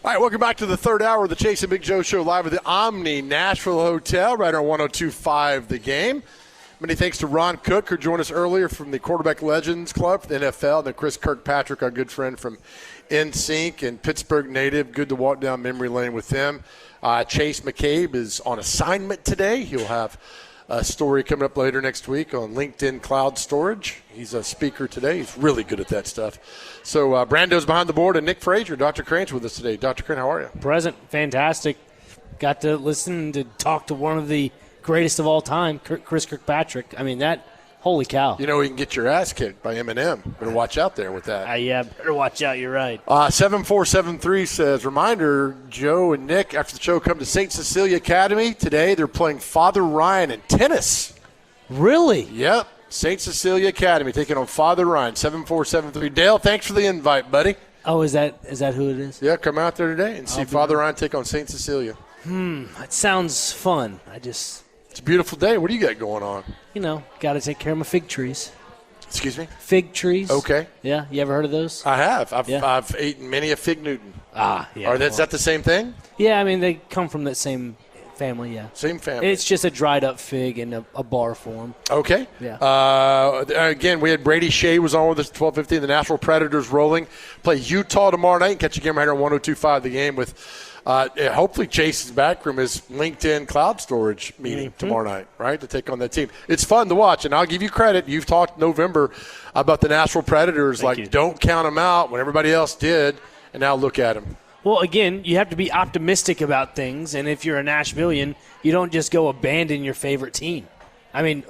All right, welcome back to the third hour of the Chase and Big Joe Show live at the Omni Nashville Hotel, right on 102.5 The Game. Many thanks to Ron Cook, who joined us earlier from the Quarterback Legends Club for the NFL, and then Chris Kirkpatrick, our good friend from NSYNC and Pittsburgh native. Good to walk down memory lane with them. Chase McCabe is on assignment today. He'll have a story coming up later next week on LinkedIn Cloud Storage. He's a speaker today. He's really good at that stuff. So Brando's behind the board, and Nick Frazier, Dr. Crane's with us today. Dr. Crane, how are you? Present. Fantastic. Got to listen to talk to one of the greatest of all time, Chris Kirkpatrick. I mean, that, holy cow. You know, you can get your ass kicked by Eminem. Better watch out there with that. Yeah, better watch out. You're right. 7473 says, reminder, Joe and Nick, after the show, come to St. Cecilia Academy. Today they're playing Father Ryan in tennis. Really? Yep. St. Cecilia Academy taking on Father Ryan. 7473. Dale, thanks for the invite, buddy. Oh, is that who it is? Yeah, come out there today and see Father Ryan take on St. Cecilia. That sounds fun. It's a beautiful day. What do you got going on? You know, got to take care of my fig trees. Excuse me? Fig trees. Okay. Yeah, you ever heard of those? I have. I've eaten many a fig Newton. Yeah. Is that the same thing? Yeah, I mean, they come from that same family, yeah. Same family. It's just a dried up fig in a bar form. Okay. Yeah. Again, we had Brady Shea was on with us at 12:15. The Nashville Predators rolling. Play Utah tomorrow night. Catch a game right here on 102.5 The Game with hopefully Chase's back room is LinkedIn Cloud Storage meeting tomorrow night, right, to take on that team. It's fun to watch, and I'll give you credit. You've talked November about the Nashville Predators. Thank you. Don't count them out when everybody else did, and now look at them. Well, again, you have to be optimistic about things, and if you're a Nashvilleian, you don't just go abandon your favorite team. I mean,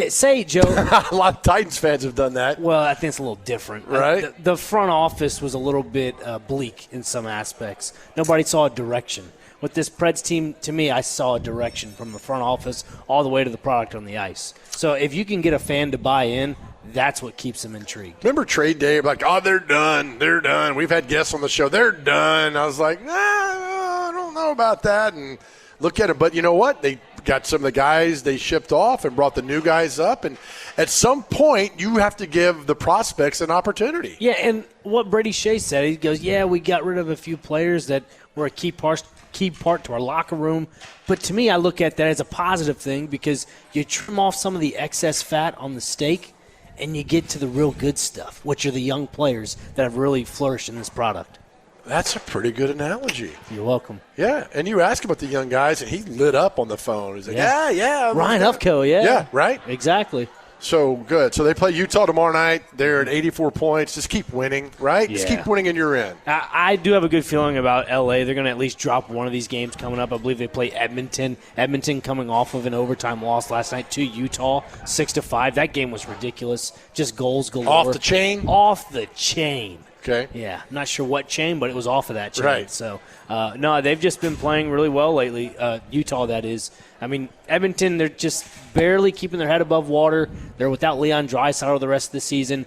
say, Joe. A lot of Titans fans have done that. Well, I think it's a little different. Right. The front office was a little bit bleak in some aspects. Nobody saw a direction. With this Preds team, to me, I saw a direction from the front office all the way to the product on the ice. So if you can get a fan to buy in, that's what keeps them intrigued. Remember trade day? Like, they're done. They're done. We've had guests on the show. They're done. I was like, I don't know about that. And look at it. But you know what? They got some of the guys they shipped off and brought the new guys up. And at some point, you have to give the prospects an opportunity. Yeah, and what Brady Shea said, he goes, we got rid of a few players that were a key part to our locker room. But to me, I look at that as a positive thing because you trim off some of the excess fat on the steak and you get to the real good stuff, which are the young players that have really flourished in this product. That's a pretty good analogy. You're welcome. Yeah, and you ask about the young guys, and he lit up on the phone. He's like, yeah. Ryan Ufko, yeah. Yeah, right? Exactly. So good. So they play Utah tomorrow night. They're at 84 points. Just keep winning, right? Yeah. Just keep winning and you're in. I do have a good feeling about L.A. They're going to at least drop one of these games coming up. I believe they play Edmonton. Edmonton coming off of an overtime loss last night to Utah, 6-5. That game was ridiculous. Just goals galore. Off the chain? Off the chain. Okay. Yeah, I'm not sure what chain, but it was off of that chain. Right. So, no, they've just been playing really well lately. Utah, that is. I mean, Edmonton, they're just barely keeping their head above water. They're without Leon Draisaitl the rest of the season.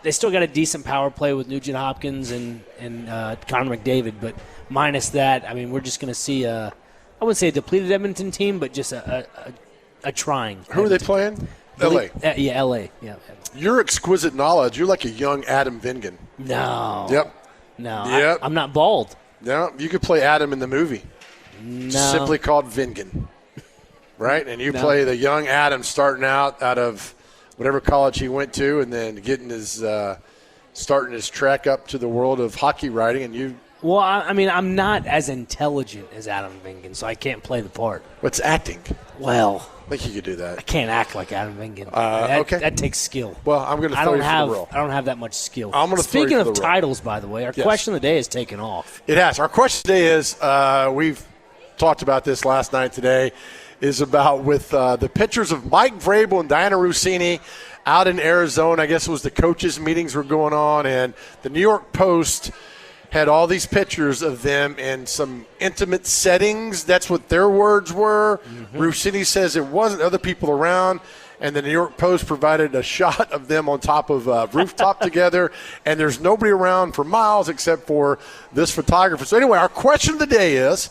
They still got a decent power play with Nugent Hopkins and Connor McDavid, but minus that, I mean, we're just going to see I wouldn't say a depleted Edmonton team, but just a trying. Who are they playing? L.A. Yeah, L.A. Yeah. Your exquisite knowledge, you're like a young Adam Vingan. No. Yep. No. Yep. I'm not bald. No, you could play Adam in the movie. No. Simply called Vingan. Right? And you play the young Adam starting out of whatever college he went to and then getting his starting his track up to the world of hockey writing. And you. Well, I mean, I'm not as intelligent as Adam Vingan, so I can't play the part. What's acting? Well, I think you could do that. I can't act like Adam Vingan. Okay. That takes skill. Well, I'm going to throw you for the role. I don't have that much skill. I'm going to throw you Speaking for of the role. titles, by the way, our question of the day has taken off. It has. Our question today is, we've talked about this last night today, is about with the pictures of Mike Vrabel and Dianna Russini out in Arizona. I guess it was the coaches' meetings were going on, and the New York Post had all these pictures of them in some intimate settings. That's what their words were. Mm-hmm. Russini says it wasn't other people around. And the New York Post provided a shot of them on top of a rooftop together. And there's nobody around for miles except for this photographer. So anyway, our question of the day is,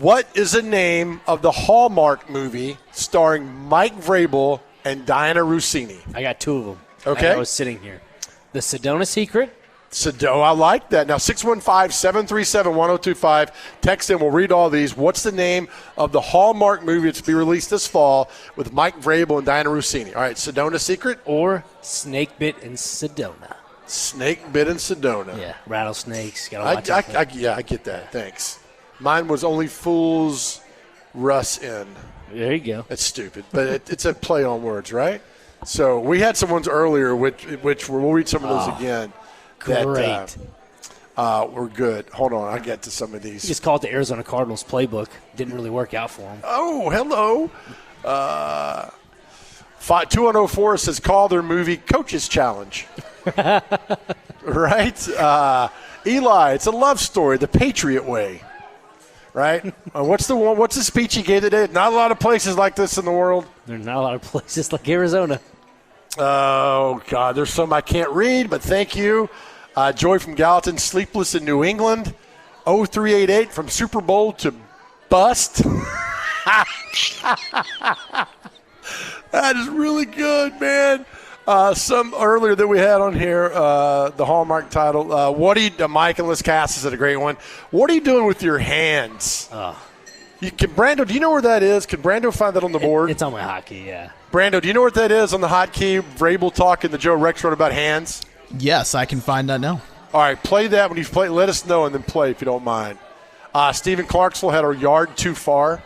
what is the name of the Hallmark movie starring Mike Vrabel and Dianna Russini? I got two of them. Okay. I was sitting here. The Sedona Secret Sedona, I like that. Now, 615-737-1025. Text in. We'll read all these. What's the name of the Hallmark movie that's to be released this fall with Mike Vrabel and Dianna Russini? All right, Sedona Secret? Or Snake Bit in Sedona. Snake Bit in Sedona. Yeah, rattlesnakes. Gotta watch out. Yeah, I get that. Thanks. Mine was Only Fools Russ in. There you go. That's stupid, but it's a play on words, right? So we had some ones earlier, which we'll read some of those again. Great. We're good. Hold on, I'll get to some of these. He just called it the Arizona Cardinals playbook. Didn't really work out for him. Oh, hello. 2104 says, call their movie Coach's Challenge. Right? Eli, it's a love story, The Patriot Way. Right? What's the speech he gave today? Not a lot of places like this in the world. There's not a lot of places like Arizona. Oh, God, there's some I can't read, but thank you. Joy from Gallatin, Sleepless in New England. 0388 from Super Bowl to bust. That is really good, man. Some earlier that we had on here, the Hallmark title. Mike and Liz Cass is a great one. What are you doing with your hands? Brando, do you know where that is? Can Brando find that on the board? It's on my hotkey, yeah. Brando, do you know what that is on the hotkey? Vrabel talking the Joe Rex wrote about hands? Yes, I can find that now. All right, play that when you play. Let us know and then play if you don't mind. Stephen Clarksville had a yard too far.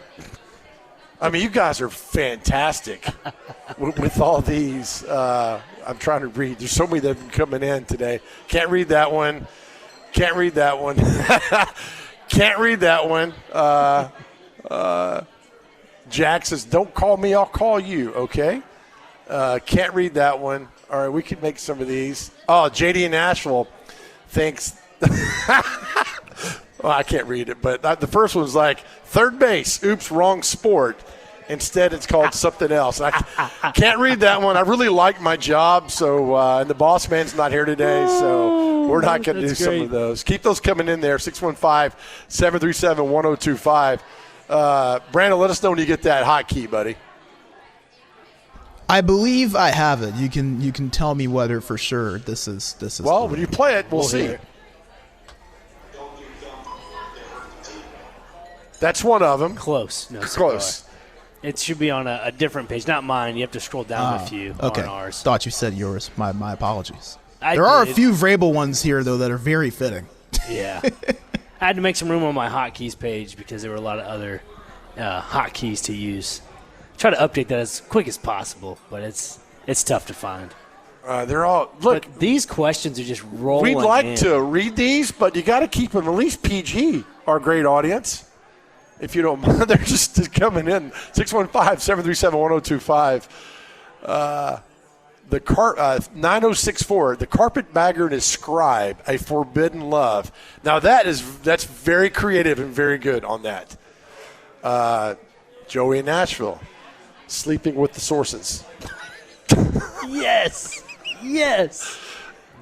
I mean, you guys are fantastic with all these. I'm trying to read. There's so many that have been coming in today. Can't read that one. Can't read that one. Can't read that one. Jack says, don't call me, I'll call you, okay? Can't read that one. All right, we could make some of these. Oh, JD in Nashville thinks well, I can't read it, but the first one's like, third base, oops, wrong sport. Instead, it's called something else. I can't read that one. I really like my job, so and the boss man's not here today, so we're not going to do some of those. Keep those coming in there, 615-737-1025. Brandon, let us know when you get that hotkey, buddy. I believe I have it. You can tell me whether for sure this is. Well, when you play it, we'll see. That's one of them. Close. No, close. It should be on a different page, not mine. You have to scroll down a few okay. on ours. Thought you said yours. My apologies. There are a few Vrabel ones here, though, that are very fitting. Yeah. I had to make some room on my hotkeys page because there were a lot of other hotkeys to use. Try to update that as quick as possible, but it's tough to find. They're all look. But these questions are just rolling. We'd like to read these, but you got to keep them at least PG. Our great audience, if you don't mind, they're just coming in. 615-737-1025. 9064. The carpetbagger and his scribe, a forbidden love. Now that's very creative and very good on that. Joey in Nashville, sleeping with the sources. Yes.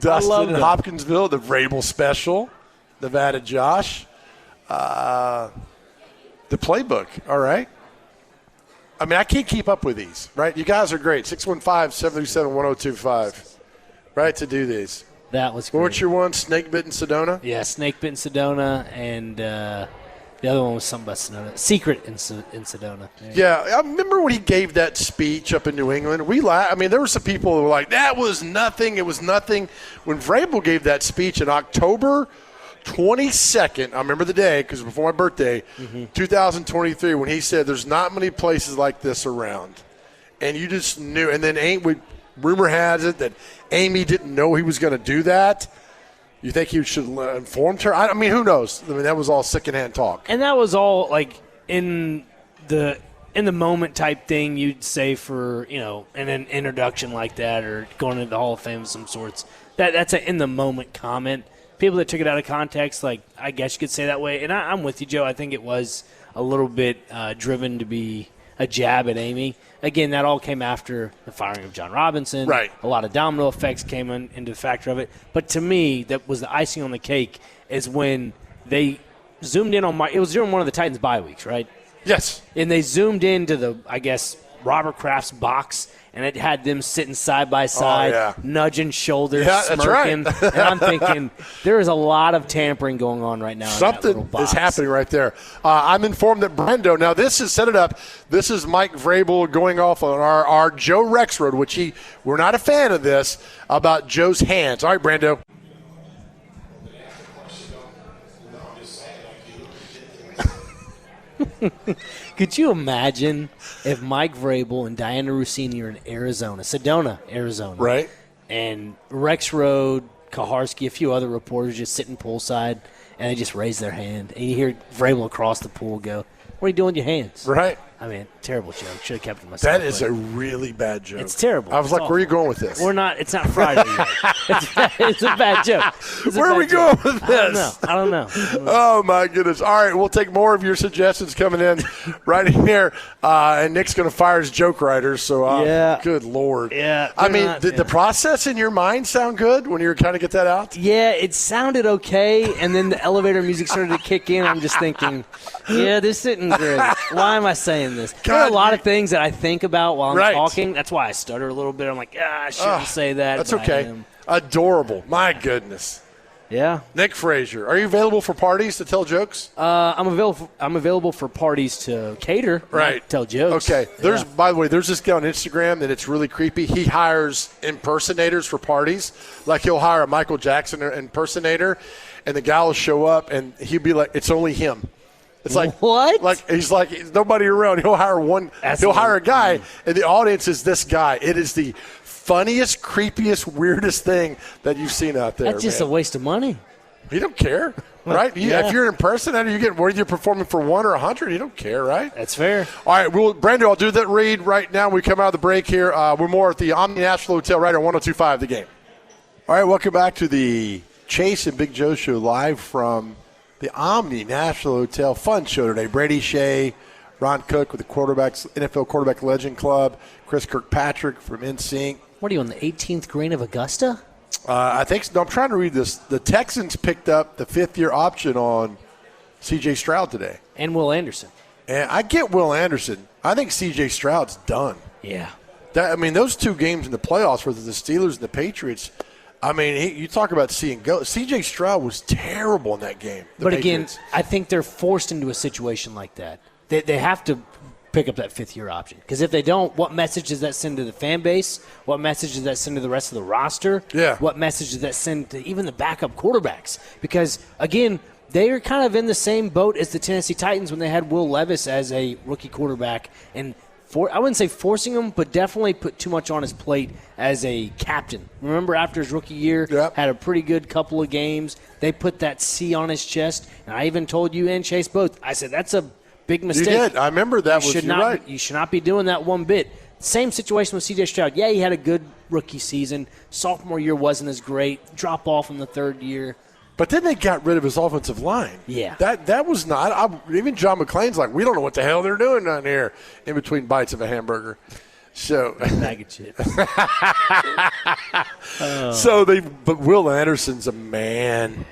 Dustin in Hopkinsville, the Vrabel special. Nevada Josh. The playbook. All right. I mean, I can't keep up with these, right? You guys are great. 615-737-1025, right, to do these. That was great. What's your one? Snake Bit in Sedona? Yeah, Snake Bit in Sedona, and the other one was something about Sedona. Secret in Sedona. Yeah, I remember when he gave that speech up in New England. I mean, there were some people who were like, that was nothing. It was nothing. When Vrabel gave that speech in October 22nd, I remember the day because it was before my birthday, 2023, when he said there's not many places like this around. And you just knew. And then rumor has it that Amy didn't know he was going to do that. You think he should have informed her? I mean, who knows? I mean, that was all secondhand talk. And that was all like in the moment type thing you'd say for, an introduction like that or going into the Hall of Fame of some sorts. That's an in the moment comment. People that took it out of context, like, I guess you could say that way. And I'm with you, Joe. I think it was a little bit driven to be a jab at Amy. Again, that all came after the firing of John Robinson. Right. A lot of domino effects came into the factor of it. But to me, that was the icing on the cake is when they zoomed in on it was during one of the Titans' bye weeks, right? Yes. And they zoomed into the, I guess, Robert Kraft's box, and it had them sitting side by side, nudging shoulders, smirking. That's right. And I'm thinking there is a lot of tampering going on right now. Something is happening right there. I'm informed that Brendo, now this is, set it up, this is Mike Vrabel going off on our Joe Rexrode, which we're not a fan of this, about Joe's hands. All right, Brendo. Could you imagine if Mike Vrabel and Dianna Russini are in Sedona, Arizona. Right. And Rexrode, Kaharski, a few other reporters just sitting poolside, and they just raise their hand. And you hear Vrabel across the pool go, "What are you doing with your hands?" Right. I mean, terrible joke. Should have kept it myself. That is a really bad joke. It's terrible. I was like, where are you going with this? We're not. It's not Friday yet. It's a bad joke. Where are we going with this? I don't know. Oh, my goodness. All right, we'll take more of your suggestions coming in right here. And Nick's going to fire his joke writers. So, good Lord. Yeah. I mean, did the process in your mind sound good when you were trying to get that out? Yeah, it sounded okay. And then the elevator music started to kick in. I'm just thinking, this isn't great. Why am I saying this? There are a lot of things that I think about while I'm talking. That's why I stutter a little bit. I'm like, I shouldn't say that. That's okay. Adorable. My goodness. Yeah. Nick Frazier, are you available for parties to tell jokes? I'm available for parties to cater. Right. Tell jokes. Okay. By the way, there's this guy on Instagram that it's really creepy. He hires impersonators for parties. Like he'll hire a Michael Jackson impersonator, and the guy will show up, and he'll be like, it's only him. It's like what? Like he's like nobody around. He'll hire one. He'll hire a guy, and the audience is this guy. It is the funniest, creepiest, weirdest thing that you've seen out there. That's just a waste of money. You don't care, right? If you're an impersonator, whether you're performing for 1 or 100, you don't care, right? That's fair. All right, Brando, I'll do that read right now. We come out of the break here. We're more at the Omni National Hotel right on 102.5 The Game. All right, welcome back to the Chase and Big Joe show live from the Omni National Hotel. Fun show today. Brady Shea, Ron Cook with the NFL Quarterback Legend Club, Chris Kirkpatrick from NSYNC. What are you, on the 18th green of Augusta? I think so. No, I'm trying to read this. The Texans picked up the 5th-year option on C.J. Stroud today. And Will Anderson. And I get Will Anderson. I think C.J. Stroud's done. Yeah. Those two games in the playoffs with the Steelers and the Patriots, you talk about seeing go. C.J. Stroud was terrible in that game. But Patriots. Again, I think they're forced into a situation like that. They have to pick up that 5th-year option. Because if they don't, what message does that send to the fan base? What message does that send to the rest of the roster? Yeah. What message does that send to even the backup quarterbacks? Because, again, they are kind of in the same boat as the Tennessee Titans when they had Will Levis as a rookie quarterback. And I wouldn't say forcing him, but definitely put too much on his plate as a captain. Remember, after his rookie year, had a pretty good couple of games. They put that C on his chest. And I even told you and Chase both. I said, that's a big mistake. You did. I remember that. You're right. You should not be doing that one bit. Same situation with C.J. Stroud. Yeah, he had a good rookie season. Sophomore year wasn't as great. Drop off in the 3rd year. But then they got rid of his offensive line. Yeah. That was not. Even John McClain's like, we don't know what the hell they're doing down here in between bites of a hamburger. So bag of chips. But Will Anderson's a man.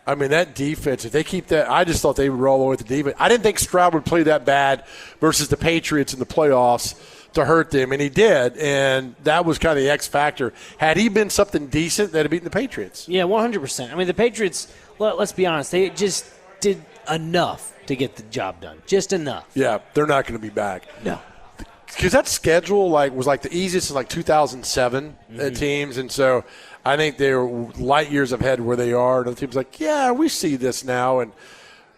That defense, if they keep that, I just thought they would roll away with the defense. I didn't think Stroud would play that bad versus the Patriots in the playoffs to hurt them, and he did, and that was kind of the X factor. Had he been something decent, they'd have beaten the Patriots. Yeah, 100%. The Patriots, let's be honest, they just did enough to get the job done. Just enough. Yeah, they're not going to be back. No. Because that schedule was the easiest in 2007 teams, and so I think they're light years ahead where they are. And the team's like, yeah, we see this now.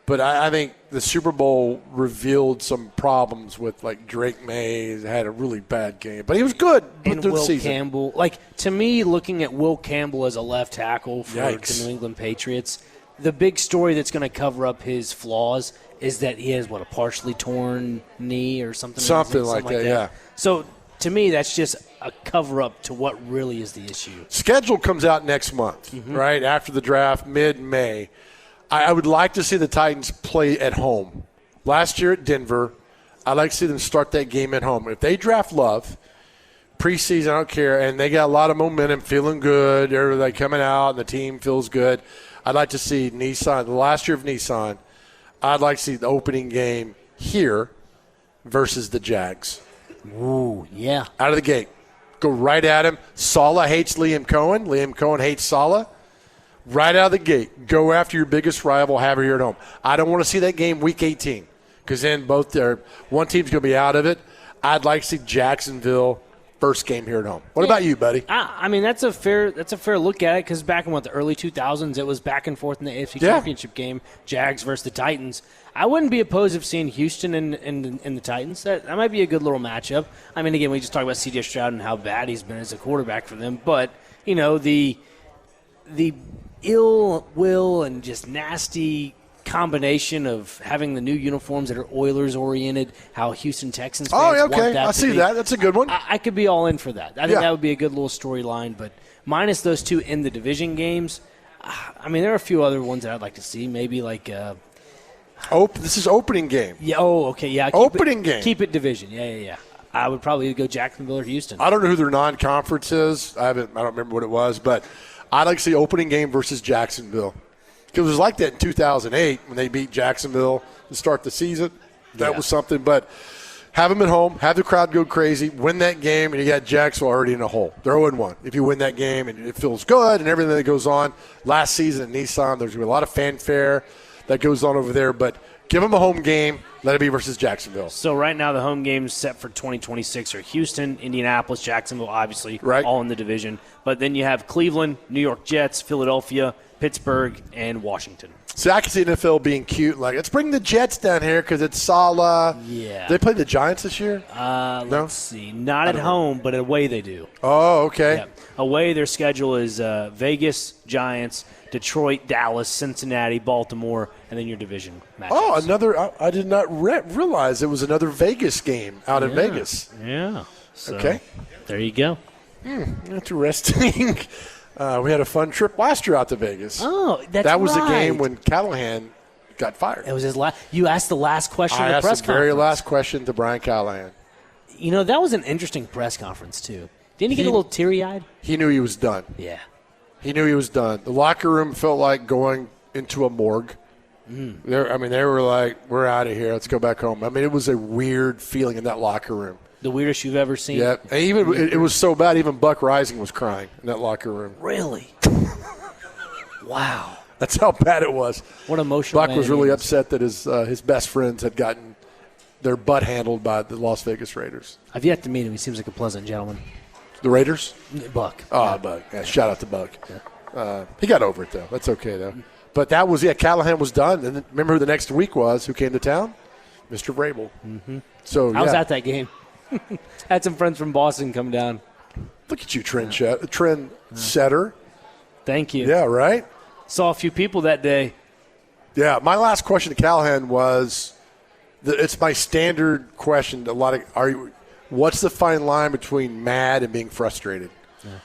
But I think the Super Bowl revealed some problems with, Drake May had a really bad game. But he was good and through Will the season. Campbell. To me, looking at Will Campbell as a left tackle for the New England Patriots, the big story that's going to cover up his flaws is that he has, a partially torn knee or something? Something like that, yeah. So, to me, that's just a cover-up to what really is the issue. Schedule comes out next month, right, after the draft, mid-May. I would like to see the Titans play at home. Last year at Denver, I'd like to see them start that game at home. If they draft Love, preseason, I don't care, and they got a lot of momentum, feeling good, everybody coming out, and the team feels good, I'd like to see Nissan, the last year of Nissan, I'd like to see the opening game here versus the Jags. Ooh, yeah. Out of the gate. Go right at him. Saleh hates Liam Cohen. Liam Cohen hates Saleh. Right out of the gate. Go after your biggest rival, have her here at home. I don't want to see that game week 18 because then one team's going to be out of it. I'd like to see Jacksonville first game here at home. What about you, buddy? I mean, that's a fair look at it because back in the early 2000s, it was back and forth in the AFC Championship game, Jags versus the Titans. I wouldn't be opposed of seeing Houston and the Titans. That might be a good little matchup. I mean, again, we just talked about C.J. Stroud and how bad he's been as a quarterback for them, but the ill will and just nasty combination of having the new uniforms that are Oilers-oriented, how Houston Texans fans want that I see that. That's a good one. I could be all in for that. I think that would be a good little storyline, but minus those two in the division games, I mean, there are a few other ones that I'd like to see, maybe like this is opening game. Yeah. Oh, okay. Yeah. Game. Keep it division. Yeah. I would probably go Jacksonville or Houston. I don't know who their non-conference is. I don't remember what it was, but I'd like to see opening game versus Jacksonville. Because it was like that in 2008 when they beat Jacksonville to start the season. That was something. But have them at home, have the crowd go crazy, win that game, and you got Jacksonville already in a hole. They're 0-1. If you win that game and it feels good and everything that goes on. Last season at Nissan, there's going to be a lot of fanfare that goes on over there. But give them a home game. Let it be versus Jacksonville. So right now the home games set for 2026 are Houston, Indianapolis, Jacksonville, obviously, all in the division. But then you have Cleveland, New York Jets, Philadelphia, Pittsburgh, and Washington. See, I can see NFL being cute. Like, let's bring the Jets down here because it's Saleh. Yeah. They played the Giants this year? Let's see. Not at home, but away they do. Oh, okay. Yeah. Away, their schedule is Vegas, Giants, Detroit, Dallas, Cincinnati, Baltimore, and then your division matchups. Oh, another. I did not realize it was another Vegas game out in Vegas. Yeah. So, okay. There you go. Interesting. We had a fun trip last year out to Vegas. Oh, that's that was right. the game when Callahan got fired. It was his last. You asked the last question. I of the asked press the conference. very last question to Brian Callahan. You know, that was an interesting press conference too. Didn't he get a little teary-eyed? He knew he was done. Yeah. He knew he was done. The locker room felt like going into a morgue. They were like, "We're out of here. Let's go back home." I mean, it was a weird feeling in that locker room. The weirdest you've ever seen? Yeah. And even it was so bad, even Buck Rising was crying in that locker room. Really? Wow. That's how bad it was. What emotional. Buck was really upset that his best friends had gotten their butt handled by the Las Vegas Raiders. I've yet to meet him. He seems like a pleasant gentleman. The Raiders? Buck. Oh, Buck. Yeah, shout out to Buck. Yeah. He got over it, though. That's okay, though. But that was, Callahan was done. And then, remember who the next week was, who came to town? Mr. Vrabel. Mm-hmm. So, I was at that game. Had some friends from Boston come down. Look at you, trend setter. Thank you. Yeah, right? Saw a few people that day. Yeah, my last question to Callahan was, it's my standard question. What's the fine line between mad and being frustrated?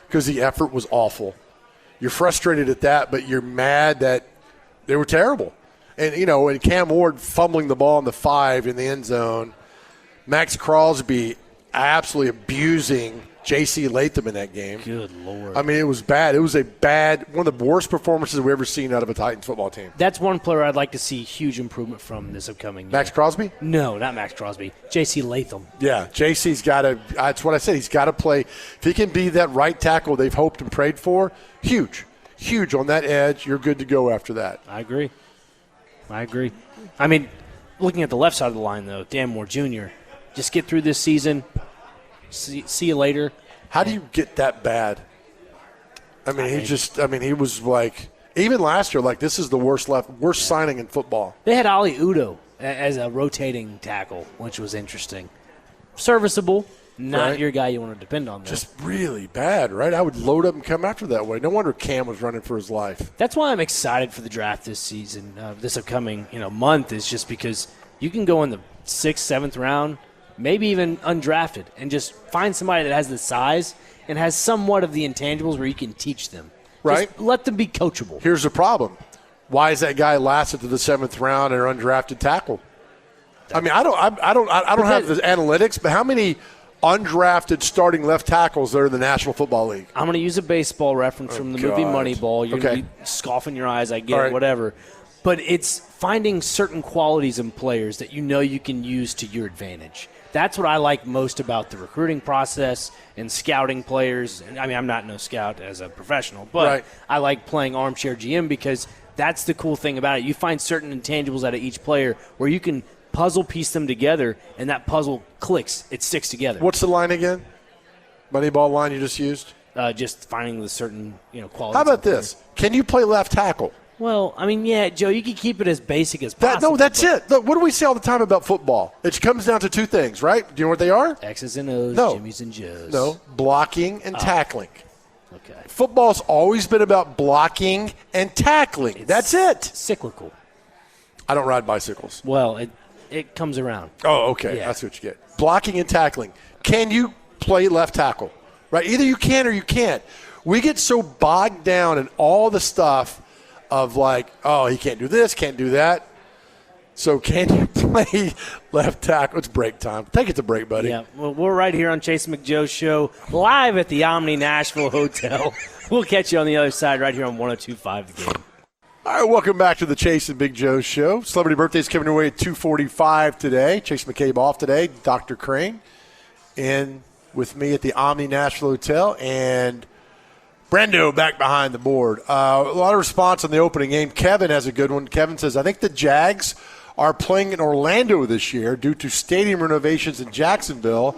Because the effort was awful. You're frustrated at that, but you're mad that they were terrible. And, and Cam Ward fumbling the ball in the 5 in the end zone, Max Crosby absolutely abusing J.C. Latham in that game. Good Lord. I mean, it was bad. It was one of the worst performances we've ever seen out of a Titans football team. That's one player I'd like to see huge improvement from this upcoming year. Max Crosby? No, not Max Crosby. J.C. Latham. Yeah, J.C.'s got to – that's what I said. He's got to play. If he can be that right tackle they've hoped and prayed for, huge. Huge on that edge. You're good to go after that. I agree. I mean, looking at the left side of the line, though, Dan Moore Jr., just get through this season. See you later. How do you get that bad? I mean, he was like, even last year, like, this is the worst signing in football. They had Ali Udo as a rotating tackle, which was interesting. Serviceable, not your guy you want to depend on, though. Just really bad, right? I would load up and come after that way. No wonder Cam was running for his life. That's why I'm excited for the draft this season, this upcoming month, is just because you can go in the 6th, 7th round, maybe even undrafted, and just find somebody that has the size and has somewhat of the intangibles where you can teach them. Right. Just let them be coachable. Here's the problem. Why is that guy lasted to the 7th round and undrafted tackle? I mean, I don't have the analytics, but how many undrafted starting left tackles are in the National Football League? I'm going to use a baseball reference from the movie Moneyball. You're going to be scoffing your eyes, I get it, whatever. But it's finding certain qualities in players that you can use to your advantage. that's what I like most about the recruiting process and scouting players. And I mean, I'm not no scout as a professional, but Right. I like playing armchair GM because that's the cool thing about it. You find certain intangibles out of each player where you can puzzle piece them together, and that puzzle clicks. It sticks together. What's the line again? Moneyball line you just used? Just finding the certain qualities. How about this? Can you play left tackle? Well, I mean, yeah, Joe, you can keep it as basic as possible. No, that's it. Look, what do we say all the time about football? It comes down to two things, right? Do you know what they are? X's and O's, No. Jimmy's and Joe's. No, blocking and tackling. Okay. Football's always been about blocking and tackling. That's it. Cyclical. I don't ride bicycles. Well, it comes around. Oh, okay. Yeah. That's what you get. Blocking and tackling. Can you play left tackle? Right? Either you can or you can't. We get so bogged down in all the stuff of like, oh, he can't do this, can't do that. So can you play left tackle? It's break time. Take it to break, buddy. Yeah, well, we're right here on Chase McJoe's show, live at the Omni Nashville Hotel. We'll catch you on the other side right here on 102.5 The Game. All right, welcome back to the Chase and Big Joe show. Celebrity birthdays coming away at 2:45 today. Chase McCabe off today. Dr. Crane in with me at the Omni Nashville Hotel, and Brando back behind the board. A lot of response on the opening game. Kevin has a good one. Kevin says, I think the Jags are playing in Orlando this year due to stadium renovations in Jacksonville.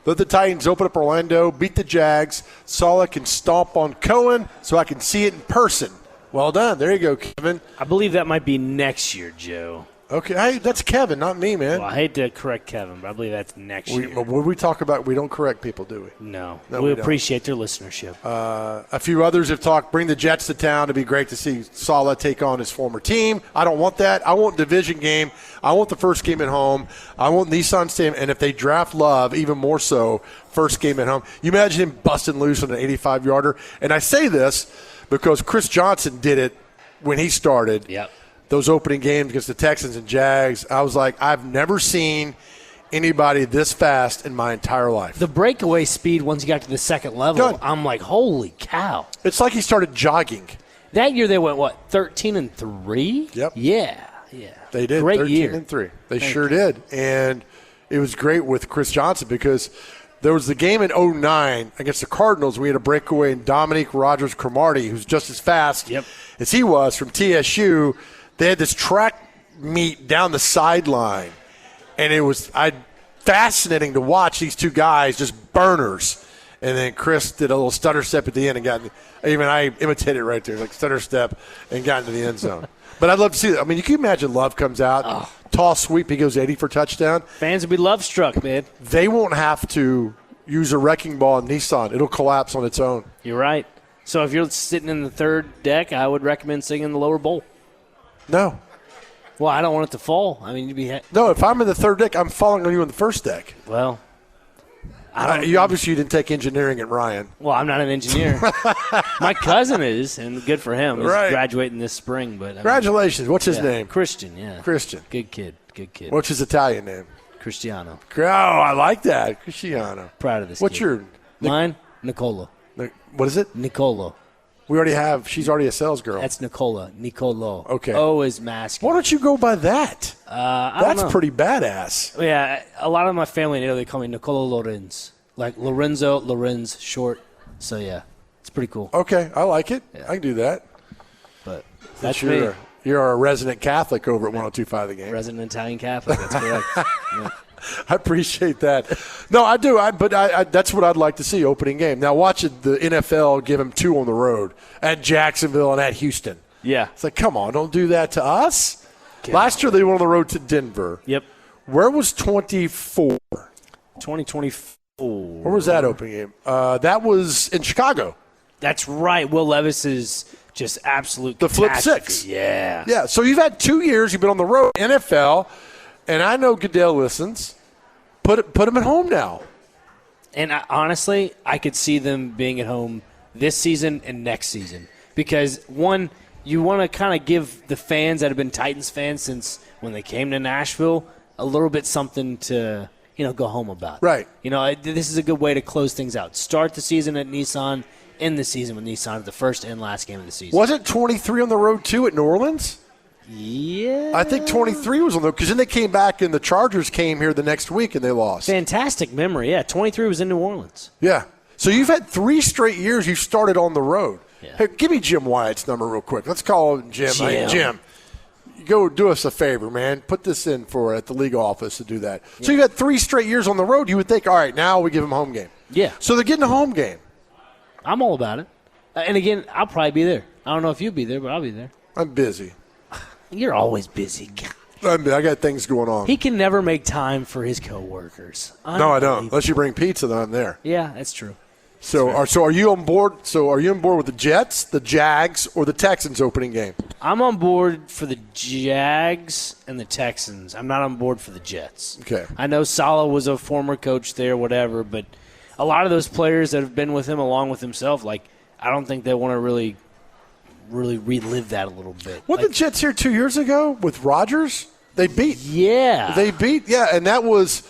Let the Titans open up Orlando, beat the Jags. Saleh can stomp on Cohen so I can see it in person. Well done. There you go, Kevin. I believe that might be next year, Joe. Okay, hey, that's Kevin, not me, man. Well, I hate to correct Kevin, but I believe that's next year. When we talk about, we don't correct people, do we? No, No, we we don't. appreciate their listenership. A few others have talked, bring the Jets to town. It'd be great to see Saleh take on his former team. I don't want that. I want division game. I want the first game at home. I want Nissan Stadium. And if they draft Love, even more so, first game at home. You imagine him busting loose on an 85-yarder. And I say this because Chris Johnson did it when he started. Yep. Those opening games against the Texans and Jags. I was like, I've never seen anybody this fast in my entire life. The breakaway speed once you got to the second level, Good. I'm like, holy cow. It's like he started jogging. That year they went, 13-3? Yep. Yeah. They did. Great year. 13-3. They sure did. And it was great with Chris Johnson because there was the game in 2009 against the Cardinals. We had a breakaway in Dominique Rodgers-Cromartie, who's just as fast as he was from TSU. They had this track meet down the sideline, and it was fascinating to watch these two guys, just burners. And then Chris did a little stutter step at the end and I imitated it right there, like stutter step, and got into the end zone. But I'd love to see that. I mean, you can imagine Love comes out, toss sweep, he goes 80 for touchdown. Fans would be love struck, man. They won't have to use a wrecking ball in Nissan. It'll collapse on its own. You're right. So if you're sitting in the third deck, I would recommend sitting in the lower bowl. No. Well, I don't want it to fall. I mean, you'd be No, if I'm in the third deck, I'm falling on you in the first deck. well. You obviously didn't take engineering at Ryan. Well, I'm not an engineer. My cousin is, and good for him. He's Right. graduating this spring. But Congratulations. What's his name? Christian, yeah. Christian. Good kid. What's his Italian name? Cristiano. Oh, I like that. Cristiano. Proud of this What's kid. your Mine? Nicola. what is it? Nicola. We already have. She's already a sales girl. That's Nicola. Nicolo. Okay. O is Why masculine. don't you go by that? I don't That's know. pretty badass. Yeah, a lot of my family in Italy call me Nicola Lorenz. Like Lorenz short. So, yeah, it's pretty cool. Okay, I like it. Yeah. I can do that. But that's you're, me. You're a resident Catholic over at 102.5 The Game. Resident Italian Catholic. That's correct. Yeah. I appreciate that. No, I do. But that's what I'd like to see, opening game. Now, watch the NFL give him 2 on the road at Jacksonville and at Houston. Yeah. It's like, come on, don't do that to us. Last year they went on the road to Denver. Yep. Where was 24? 2024. Where was that opening game? That was in Chicago. That's right. Will Levis is just absolute The flip catastrophe. 6. Yeah. Yeah, so you've had 2 years. You've been on the road, NFL, and I know Goodell listens. Put him at home now. And honestly, I could see them being at home this season and next season. Because, one, you want to kind of give the fans that have been Titans fans since when they came to Nashville a little bit something to, go home about. Right. This is a good way to close things out. Start the season at Nissan, end the season with Nissan at the first and last game of the season. Wasn't 23 on the road, too, at New Orleans? Yeah. I think 23 was on there because then they came back and the Chargers came here the next week and they lost. Fantastic memory. Yeah, 23 was in New Orleans. Yeah. So you've had 3 straight years you've started on the road. Yeah. Hey, give me Jim Wyatt's number real quick. Let's call him Jim. Hey, Jim, go do us a favor, man. Put this in at the league office to do that. Yeah. So you've had 3 straight years on the road. You would think, all right, now we give them a home game. Yeah. So they're getting a home game. I'm all about it. And again, I'll probably be there. I don't know if you'll be there, but I'll be there. I'm busy. You're always busy. I got things going on. He can never make time for his coworkers. No, I don't. Unless you bring pizza, then I'm there. Yeah, that's true. So are you on board? So are you on board with the Jets, the Jags, or the Texans opening game? I'm on board for the Jags and the Texans. I'm not on board for the Jets. Okay. I know Saleh was a former coach there, whatever, but a lot of those players that have been with him along with himself, I don't think they want to really relive that a little bit. What the Jets here 2 years ago with Rodgers? They beat. Yeah. They beat. Yeah, and that was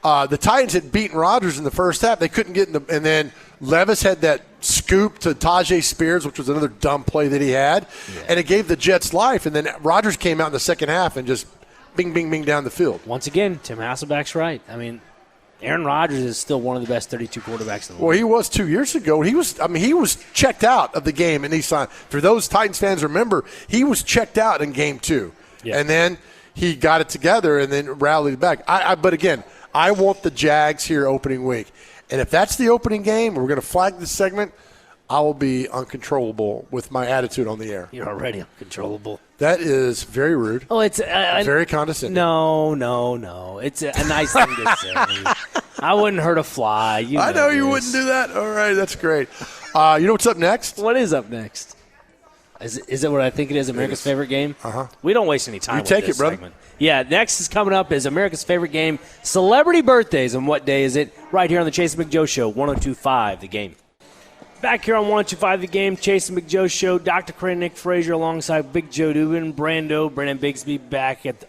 the Titans had beaten Rodgers in the first half. They couldn't get in and then Levis had that scoop to Tajay Spears, which was another dumb play that he had, and it gave the Jets life. And then Rodgers came out in the second half and just bing, bing, bing down the field. Once again, Tim Hasselbeck's right. I mean, Aaron Rodgers is still one of the best 32 quarterbacks in the league. Well, he was 2 years ago. He was checked out of the game in Nissan. For those Titans fans, remember, he was checked out in game 2. Yeah. And then he got it together and then rallied back. But again, I want the Jags here opening week. And if that's the opening game, we're going to flag this segment, I will be uncontrollable with my attitude on the air. You're already uncontrollable. That is very rude. Oh, it's very condescending. No. It's a nice thing to say. I wouldn't hurt a fly. I know you wouldn't do that. All right, that's great. You know what's up next? What is up next? Is it what I think it is? America's favorite game? Uh-huh. We don't waste any time. You with take this it, brother. segment. Yeah, next is coming up is America's favorite game, celebrity birthdays. And what day is it? Right here on the Chase and McJoe Show, 102.5 The Game. Back here on 102.5 The Game, Chase and McJoe Show, Dr. Joe and Nick Frazier alongside Big Joe Dubin, Brandon Bigsby back at the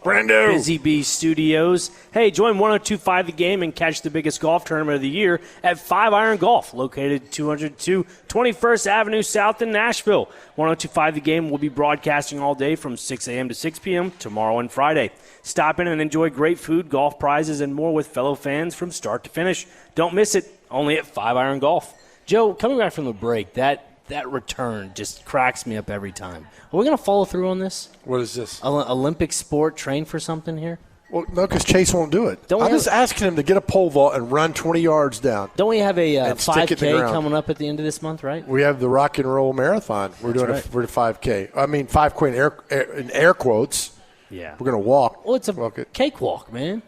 Busy Bee Studios. Hey, join 102.5 The Game and catch the biggest golf tournament of the year at 5 Iron Golf, located 202 21st Avenue South in Nashville. 102.5 The Game will be broadcasting all day from 6 a.m. to 6 p.m. tomorrow and Friday. Stop in and enjoy great food, golf prizes, and more with fellow fans from start to finish. Don't miss it, only at 5 Iron Golf. Joe, coming back from the break, that return just cracks me up every time. Are we going to follow through on this? What is this? Olympic sport, train for something here? Well, no, because Chase won't do it. I'm just asking him to get a pole vault and run 20 yards down. Don't we have a 5K coming up at the end of this month, right? We have the Rock and Roll Marathon. We're doing a 5K. I mean, 5K in air quotes. Yeah. We're going to walk. Well, it's a cakewalk, man.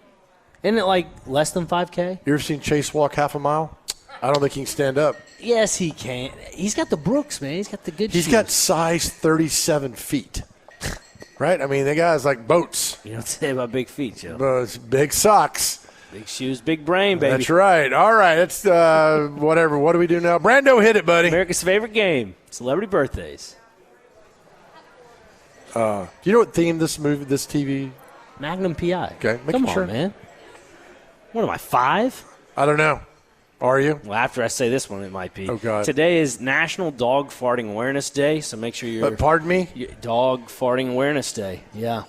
Isn't it like less than 5K? You ever seen Chase walk half a mile? I don't think he can stand up. Yes, he can. He's got the Brooks, man. He's got the good shoes. He's got size 37 feet. Right? I mean, the guy's like boats. You don't say about big feet, Joe. But big socks. Big shoes, big brain, baby. That's right. All right. That's whatever. What do we do now? Brando, hit it, buddy. America's favorite game, celebrity birthdays. Do you know what theme this TV? Magnum PI. Okay. Come on, man. What am I, 5? I don't know. Are you? Well, after I say this one, it might be. Oh, God. Today is National Dog Farting Awareness Day, so make sure you're... pardon me? Dog Farting Awareness Day, yeah.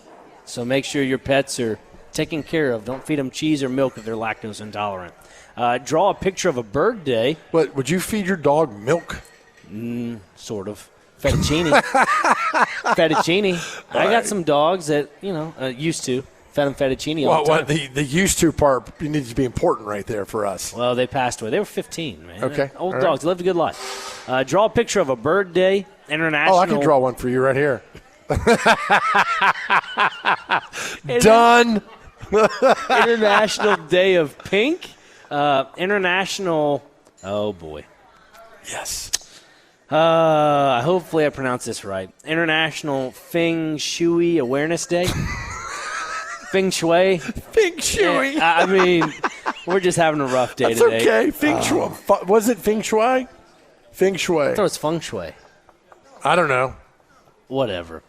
So make sure your pets are taken care of. Don't feed them cheese or milk if they're lactose intolerant. Draw a picture of a bird day. What, would you feed your dog milk? Sort of. Fettuccine. Fettuccine. I got some dogs that, used to. Fed them fettuccine all the time. The used to part needs to be important right there for us. Well, they passed away. They were 15, man. Okay. Old dogs. They lived a good life. Draw a picture of a bird day, international. Oh, I can draw one for you right here. Done. International Day of Pink. International. Oh, boy. Yes. Hopefully I pronounced this right. International Feng Shui Awareness Day. Feng Shui. Feng Shui. Yeah, I mean, we're just having a rough day today. That's okay. Feng Shui. Was it Feng Shui? Feng Shui. I thought it was Feng Shui. I don't know. Whatever.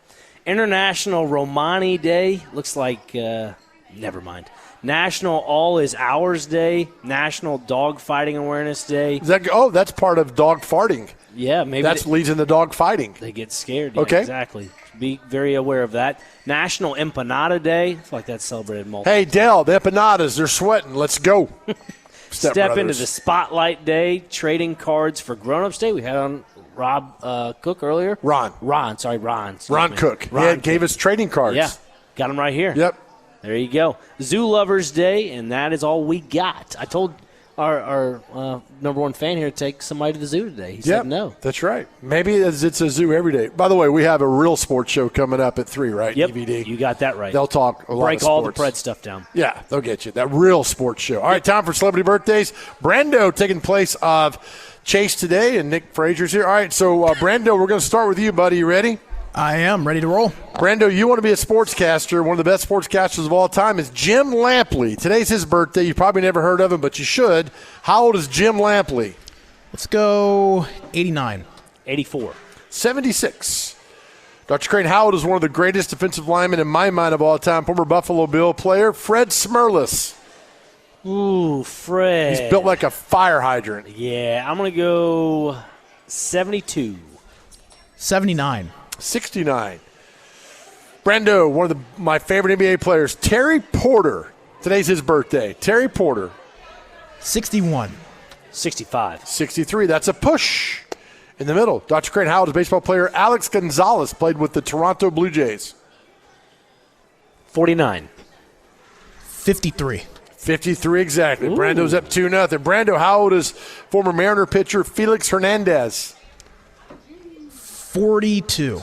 International Romani Day. Looks like, never mind. National All Is Ours Day. National Dog Fighting Awareness Day. That's part of dog farting. Yeah, maybe. That leads into dog fighting. They get scared. Yeah, okay. Exactly. be very aware of that. National Empanada Day. I feel like that's celebrated multiple. Hey, Dell, the empanadas, they're sweating. Let's go. Step into the Spotlight Day, trading cards for grown-ups day. We had on Rob Cook earlier. Ron Cook. Gave us trading cards. Yeah, got them right here. Yep. There you go. Zoo Lovers Day, and that is all we got. I told our number one fan here to take somebody to the zoo today. He said no. That's right. Maybe it's a zoo every day. By the way, we have a real sports show coming up at 3, right? Yep, DVD. you got that right. They'll talk a lot Break of sports. all the Preds stuff down. Yeah, they'll get you. That real sports show. All right, time for celebrity birthdays. Brando taking place of Chase today, and Nick Frazier's here. All right, so Brando, we're going to start with you, buddy. You ready? I am ready to roll. Brando, you want to be a sportscaster. One of the best sportscasters of all time is Jim Lampley. Today's his birthday. You probably never heard of him, but you should. How old is Jim Lampley? Let's go 89. 84. 76. Dr. Crane, how old is one of the greatest defensive linemen in my mind of all time, former Buffalo Bill player, Fred Smerlas? Ooh, Fred. He's built like a fire hydrant. Yeah, I'm going to go 72. 79. 69. Brando, one of my favorite NBA players, Terry Porter. Today's his birthday. Terry Porter. 61. 65. 63. That's a push in the middle. Dr. Crane, how old is baseball player Alex Gonzalez, played with the Toronto Blue Jays? 49. 53. 53 exactly. Ooh. Brando's up 2-0. Brando, how old is former Mariner pitcher Felix Hernandez? 42.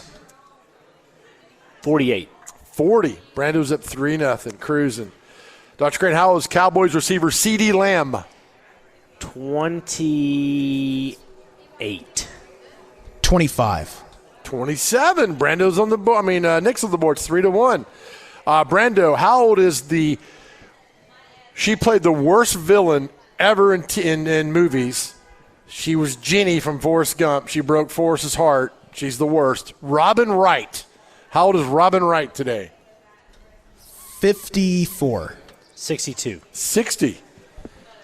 48. 40. Brando's up 3-0, cruising. Dr. Crane, how old is Cowboys receiver CeeDee Lamb? 28. 25. 27. Brando's on the board. Nick's on the board. It's 3-1. Brando, how old is she played the worst villain ever in movies. She was Ginny from Forrest Gump. She broke Forrest's heart. She's the worst. Robin Wright. How old is Robin Wright today? 54. 62. 60.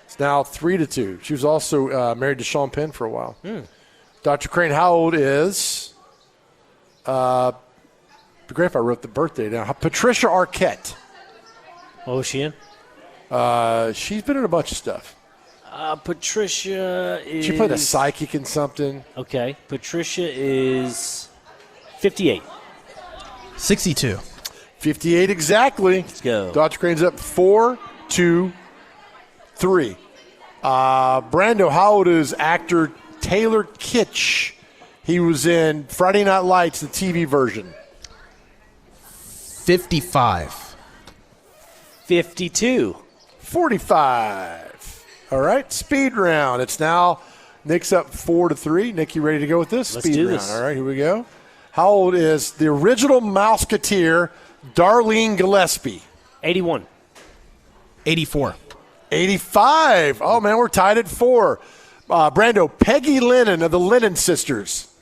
It's now 3-2. She was also married to Sean Penn for a while. Dr. Crane, how old is it'd be great if I wrote the birthday down. Patricia Arquette. What was she in? She's been in a bunch of stuff. Patricia is... She played a psychic in something. Okay. Patricia is 58. 62. 58 exactly. Let's go. Dr. Crane's up 4-3. Brando, how old is actor Taylor Kitsch? He was in Friday Night Lights, the TV version. 55. 52. 45. All right, speed round. It's now Nick's up 4-3. Nick, you ready to go with this? Let's speed do round. this. All right, here we go. How old is the original Mouseketeer, Darlene Gillespie? 81. 84. 85. Oh, man, we're tied at 4. Brando, Peggy Lennon of the Lennon Sisters.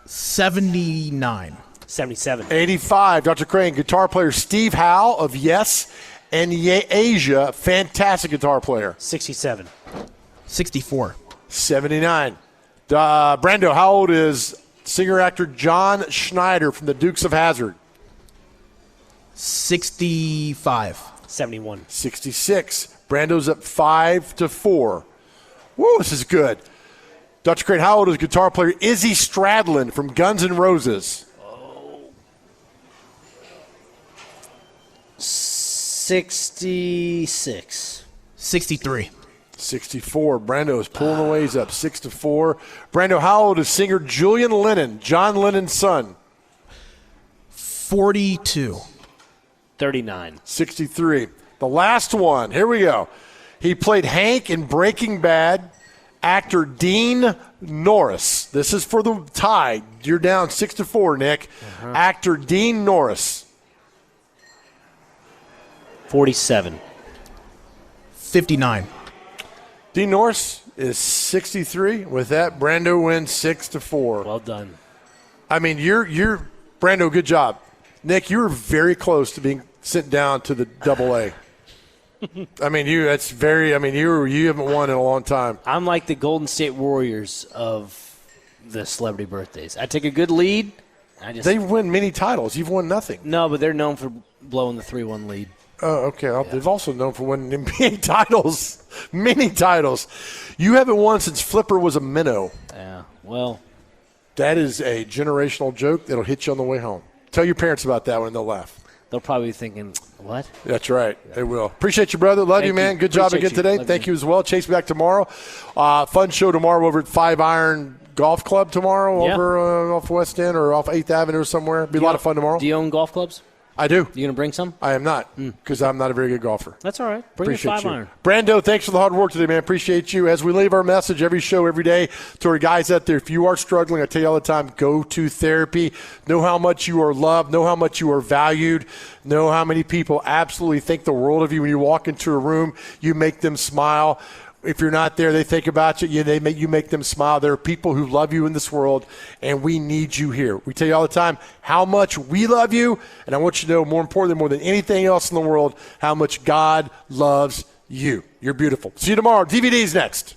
79. 77. 85. Dr. Crane, guitar player Steve Howe of Yes and Asia, fantastic guitar player. 67. 64. 79. Brando, how old is singer-actor John Schneider from the Dukes of Hazzard? 65. 71. 66. Brando's up 5-4. Whoa, this is good. Dr. Crane, how old is guitar player Izzy Stradlin from Guns N' Roses? 66. 63. 64. Brando is pulling away. He's up 6-4. Brando, how old is singer Julian Lennon, John Lennon's son? 42. 39. 63. The last one. Here we go. He played Hank in Breaking Bad. Actor Dean Norris. This is for the tie. You're down 6-4, Nick. Actor Dean Norris. 47. 59. Dean Norris is 63. With that, Brando wins 6-4. Well done. I mean, you're Brando, good job. Nick, you were very close to being sent down to the AA. I mean, you haven't won in a long time. I'm like the Golden State Warriors of the celebrity birthdays. I take a good lead, They win many titles. You've won nothing. No, but they're known for blowing the 3-1 lead. Oh, okay. Yeah. They've also known for winning NBA titles, many titles. You haven't won since Flipper was a minnow. Yeah, well. That is a generational joke that'll hit you on the way home. Tell your parents about that one and they'll laugh. They'll probably be thinking, what? That's right. They will. Appreciate you, brother. Love you, man. Good job again today. Thank you as well. Chase me back tomorrow. Fun show tomorrow over at 5 Iron Golf Club tomorrow over off West End or off 8th Avenue or somewhere. Be a lot of fun tomorrow. Do you own golf clubs? I do. You going to bring some? I am not because I'm not a very good golfer. That's all right. Bring your 5 iron. Brando, thanks for the hard work today, man. Appreciate you. As we leave our message every show, every day to our guys out there, if you are struggling, I tell you all the time, go to therapy. Know how much you are loved. Know how much you are valued. Know how many people absolutely think the world of you when you walk into a room. You make them smile. If you're not there, they think about you. You make them smile. There are people who love you in this world, and we need you here. We tell you all the time how much we love you, and I want you to know, more importantly, more than anything else in the world, how much God loves you. You're beautiful. See you tomorrow. DVD's next.